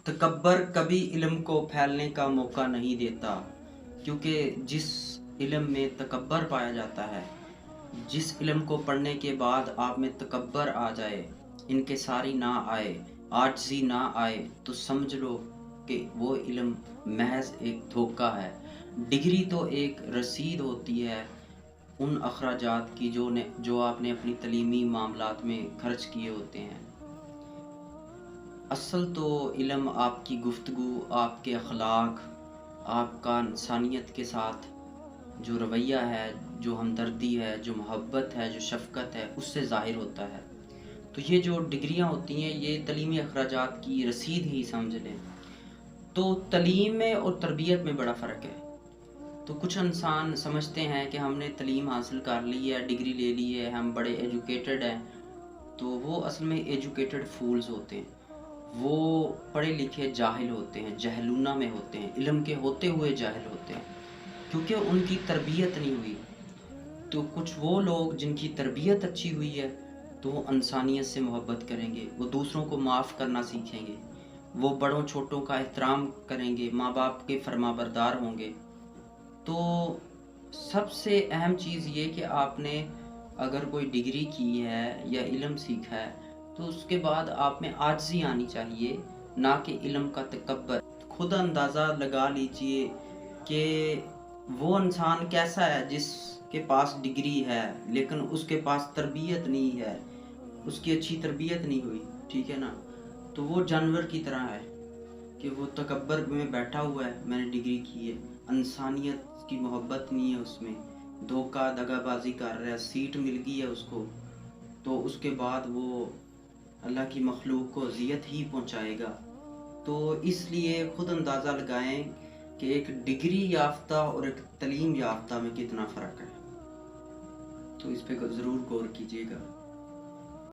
तकब्बर कभी इल्म को फैलने का मौका नहीं देता, क्योंकि जिस इल्म में तकब्बर पाया जाता है, जिस इल्म को पढ़ने के बाद आप में तकब्बर आ जाए, इनकिसारी ना आए, आजिज़ी ना आए, तो समझ लो कि वो इल्म महज़ एक धोखा है। डिग्री तो एक रसीद होती है उन अखराजात की जो आपने अपनी तलीमी मामलात में खर्च किए होते हैं। असल तो इल्म आपकी गुफ्तगू, आपके अखलाक, आपका इंसानियत के साथ जो रवैया है, जो हमदर्दी है, जो मोहब्बत है, जो शफ़क़त है, उससे ज़ाहिर होता है। तो ये जो डिग्रियाँ होती हैं, ये तलीमी अखराजात की रसीद ही समझ लें। तो तलीम में और तरबियत में बड़ा फ़र्क है। तो कुछ इंसान समझते हैं कि हमने तलीम हासिल कर ली है, डिग्री ले ली है, हम बड़े एजुकेटेड हैं, तो वो असल में एजुकेटेड फूल्स होते हैं। वो पढ़े लिखे जाहिल होते हैं, जहलूना में होते हैं, इल्म के होते हुए जाहिल होते हैं, क्योंकि उनकी तरबियत नहीं हुई। तो कुछ वो लोग जिनकी तरबियत अच्छी हुई है, तो वो इंसानियत से मोहब्बत करेंगे, वो दूसरों को माफ़ करना सीखेंगे, वो बड़ों छोटों का एहतराम करेंगे, माँ बाप के फरमाबरदार होंगे। तो सबसे अहम चीज़ ये कि आपने अगर कोई डिग्री की है या इल्म सीखा है, तो उसके बाद आप में आजिज़ी आनी चाहिए, ना कि इल्म का तकब्बर। खुद अंदाज़ा लगा लीजिए कि वो इंसान कैसा है जिसके पास डिग्री है, लेकिन उसके पास तरबियत नहीं है, उसकी अच्छी तरबियत नहीं हुई, ठीक है ना? तो वो जानवर की तरह है कि वो तकब्बर में बैठा हुआ है, मैंने डिग्री की है, इंसानियत की मोहब्बत नहीं है उसमें, धोखा दगाबाजी कर रहा है, सीट मिल गई है उसको, तो उसके बाद वो अल्लाह की मखलूक को अज़ियत ही पहुंचाएगा। तो इसलिए खुद अंदाज़ा लगाएं कि एक डिग्री याफ्ता और एक तलीम याफ्ता में कितना फ़र्क है। तो इस पे ज़रूर गौर कीजिएगा।